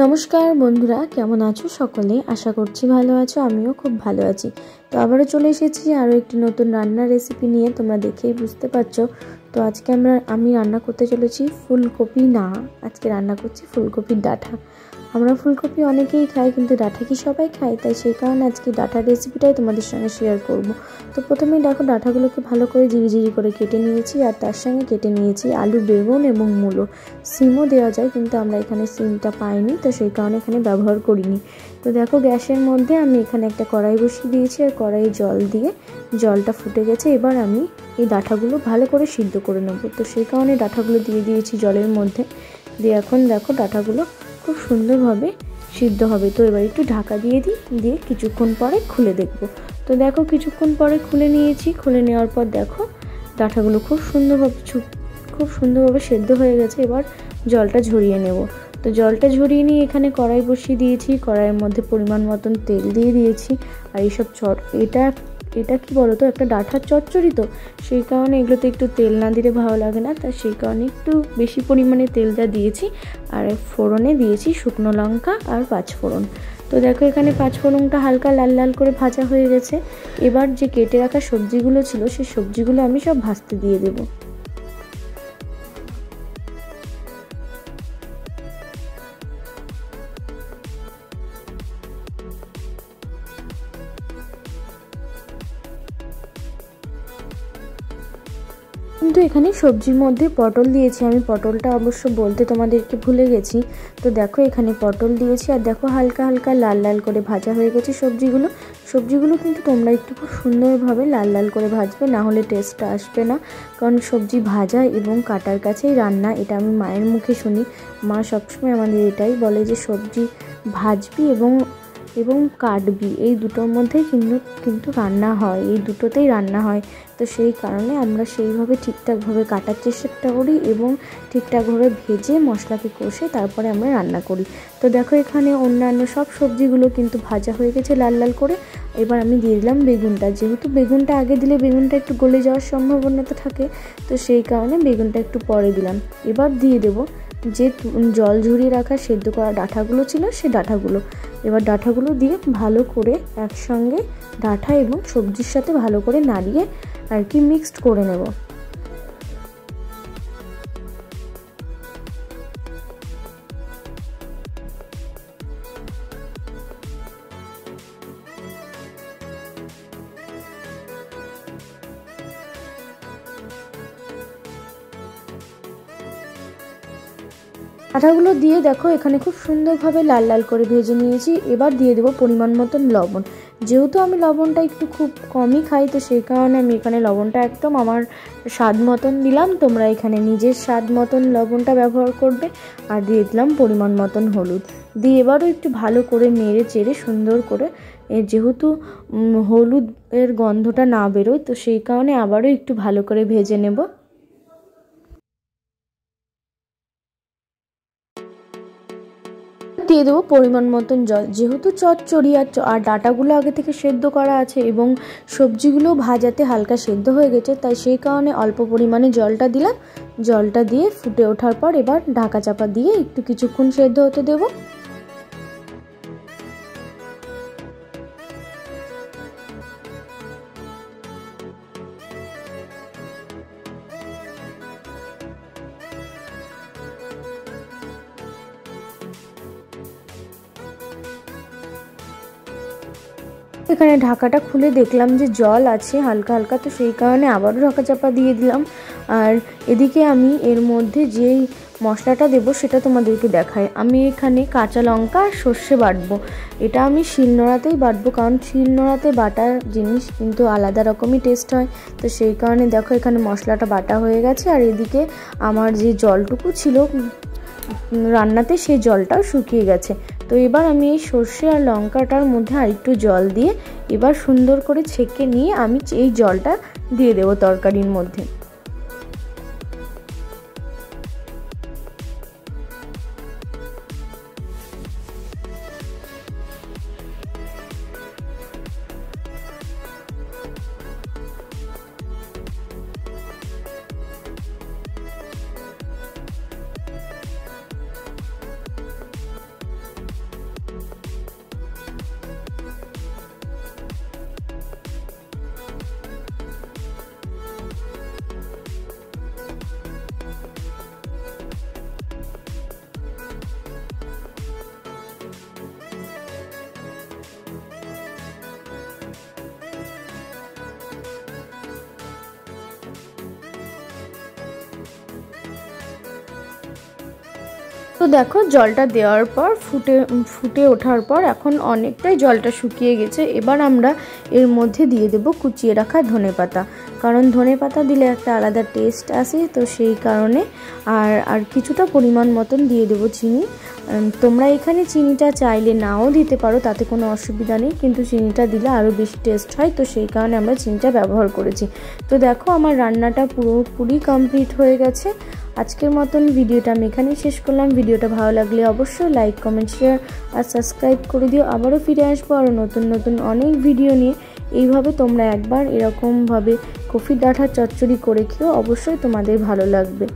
নমস্কার বন্ধুরা, কেমন আছো সকলে? আশা করছি ভালো আছো, আমিও খুব ভালো আছি। তো আবারও চলে এসেছি আরও একটি নতুন রান্নার রেসিপি নিয়ে। তোমরা দেখেই বুঝতে পারছো। তো আজকে আমি রান্না করতে চলেছি ফুলকপি না, আজকে রান্না করছি ফুলকপির ডাঁটা। আমরা ফুলকপি অনেকেই খাই, কিন্তু ডাঁটা কি সবাই খায়? তাই সেই কারণে আজকে ডাঁটার রেসিপিটাই তোমাদের সঙ্গে শেয়ার করব। তো প্রথমেই দেখো, ডাঁটাগুলোকে ভালো করে ঝিরিঝিরি করে কেটে নিয়েছি, আর তার সঙ্গে কেটে নিয়েছি আলু, বেগুন এবং মূলো। সিমও দেওয়া যায়, কিন্তু আমরা এখানে সিমটা পাইনি, তো সেই কারণে এখানে ব্যবহার করিনি। তো দেখো, গ্যাসের মধ্যে আমি এখানে একটা কড়াই বসিয়ে দিয়েছি, আর কড়াইয়ে জল দিয়ে জলটা ফুটে গেছে। এবার আমি এই ডাঁটাগুলো ভালো করে সিদ্ধ করে নেব। তো সেই কারণে ডাঁটাগুলো দিয়ে দিয়েছি জলের মধ্যে। দিয়ে এখন দেখো, ডাঁটাগুলো খুব সুন্দরভাবে সিদ্ধ হবে। তো এবার একটু ঢাকা দিয়ে দিই, দিয়ে কিছুক্ষণ পরে খুলে দেখব। তো দেখো, কিছুক্ষণ পরে খুলে নিয়েছি। খুলে নেওয়ার পর দেখো, ডাঁটাগুলো খুব সুন্দরভাবে সেদ্ধ হয়ে গেছে। এবার জলটা ঝরিয়ে নেব। তো জলটা ঝরিয়ে নিয়ে এখানে কড়াই বসিয়ে দিয়েছি। কড়াইয়ের মধ্যে পরিমাণ মতন তেল দিয়ে দিয়েছি। আর এইসব এটা কি বলতো, একটা ডাঁটার চচ্চড়ি, তো সেই কারণে এগুলোতে একটু তেল না দিলে ভালো লাগে না। তা সেই কারণে একটু বেশি পরিমাণে তেলটা দিয়েছি। আর ফোড়নে দিয়েছি শুকনো লঙ্কা আর পাঁচফোড়ন। তো দেখো, এখানে পাঁচফোড়নটা হালকা লাল লাল করে ভাজা হয়ে গেছে। এবার যে কেটে রাখা সবজিগুলো ছিল, সেই সবজিগুলো আমি সব ভাজতে দিয়ে দেবো। কিন্তু এখানে সবজির মধ্যে পটল দিয়েছি আমি। পটলটা অবশ্য বলতে তোমাদেরকে ভুলে গেছি। তো দেখো, এখানে পটল দিয়েছি, আর দেখো হালকা হালকা লাল লাল করে ভাজা হয়ে গেছে সবজিগুলো কিন্তু তোমরা একটু খুব সুন্দরভাবে লাল লাল করে ভাজবে, না হলে টেস্টটা আসবে না। কারণ সবজি ভাজা এবং কাটার কাছেই রান্না, এটা আমি মায়ের মুখে শুনি। মা সবসময় আমাদের এটাই বলে যে সবজি ভাজবি এবং কাটবি, এই দুটোর মধ্যেই কিন্তু রান্না হয়, এই দুটোতেই রান্না হয়। তো সেই কারণে আমরা সেইভাবে ঠিকঠাকভাবে কাটার চেষ্টা করি এবং ঠিকঠাকভাবে ভেজে মশলাকে কষে তারপরে আমরা রান্না করি। তো দেখো, এখানে অন্যান্য সব সবজিগুলো কিন্তু ভাজা হয়ে গেছে লাল লাল করে। এবার আমি দিয়ে দিলাম বেগুনটা। যেহেতু বেগুনটা আগে দিলে বেগুনটা একটু গলে যাওয়ার সম্ভাবনাটা থাকে, তো সেই কারণে বেগুনটা একটু পরে দিলাম। এবার দিয়ে দেবো যে জল ঝরিয়ে রাখা সেদ্ধ করা ডাঁটাগুলো ছিল, সেই ডাঁটাগুলো। এবার ডাঁটাগুলো দিয়ে ভালো করে একসঙ্গে ডাঁটা এবং সবজির সাথে ভালো করে নাড়িয়ে আর কি মিক্সড করে নেব। ডাঁটাগুলো দিয়ে দেখো, এখানে খুব সুন্দরভাবে লাল লাল করে ভেজে নিয়েছি। এবার দিয়ে দেবো পরিমাণ মতন লবণ। যেহেতু আমি লবণটা একটু খুব কমই খাই, তো সেই কারণে আমি এখানে লবণটা একদম আমার স্বাদ মতন দিলাম। তোমরা এখানে নিজের স্বাদ মতন লবণটা ব্যবহার করবে। আর দিয়ে দিলাম পরিমাণ মতন হলুদ। দিয়ে এবারও একটু ভালো করে নেড়ে চেড়ে সুন্দর করে, যেহেতু হলুদের গন্ধটা না বেরোয়, তো সেই কারণে আবারও একটু ভালো করে ভেজে নেব। দিয়ে দেবো পরিমাণ মতন জল। যেহেতু চচ্চড়ি আর ডাঁটাগুলো আগে থেকে সেদ্ধ করা আছে এবং সবজিগুলো ভাজাতে হালকা সেদ্ধ হয়ে গেছে, তাই সেই কারণে অল্প পরিমাণে জলটা দিলাম। জলটা দিয়ে ফুটে ওঠার পর এবার ঢাকা চাপা দিয়ে একটু কিছুক্ষণ সেদ্ধ হতে দেবো। এখানে ঢাকাটা খুলে দেখলাম যে জল আছে হালকা হালকা, তো সেই কারণে আবারও ঢাকা চাপা দিয়ে দিলাম। আর এদিকে আমি এর মধ্যে যেই মশলাটা দেবো সেটা তোমাদেরকে দেখাই। আমি এখানে কাঁচা লঙ্কা আর সর্ষে বাটবো। এটা আমি শিলনোড়াতেই বাটবো, কারণ শিলনোড়াতে বাটার জিনিস কিন্তু আলাদা রকমই টেস্ট হয়। তো সেই কারণে দেখো, এখানে মশলাটা বাটা হয়ে গেছে। আর এদিকে আমার যে জলটুকু ছিল রান্নাতে, সেই জলটাও শুকিয়ে গেছে। তো এবার আমি এই সর্ষে আর লঙ্কাটার মধ্যে আরেকটু জল দিয়ে এবার সুন্দর করে ছেঁকে নিয়ে আমি এই জলটা দিয়ে দেবো তরকারির মধ্যে। তো দেখো জলটা দেওয়ার পর ফুটে ওঠার পর এখন অনেকটাই জলটা শুকিয়ে গেছে। এবার আমরা এর মধ্যে দিয়ে দেব কুচিয়ে রাখা ধনেপাতা, কারণ ধনেপাতা দিলে একটা আলাদা টেস্ট আসে, তো সেই কারণে। আর কিছুটা পরিমাণ মতন দিয়ে দেব চিনি। তোমরা এখানে চিনিটা চাইলে নাও দিতে পারো, তাতে কোনো অসুবিধা নেই, কিন্তু চিনিটা দিলে আরও বেশি টেস্ট হয়, তো সেই কারণে আমরা চিনিটা ব্যবহার করেছি। তো দেখো আমার রান্নাটা পুরোপুরি কমপ্লিট হয়ে গেছে। আজকের মতন ভিডিওটা আমি এখানেই শেষ করলাম। ভিডিওটা ভালো লাগলে অবশ্যই লাইক, কমেন্ট, শেয়ার আর সাবস্ক্রাইব করে দিও। আবারও ফিরে আসবো আরও নতুন নতুন অনেক ভিডিও নিয়ে। এইভাবে তোমরা একবার এরকমভাবে কফির ডাঁটার চচ্চড়ি করে খেও, অবশ্যই তোমাদের ভালো লাগবে।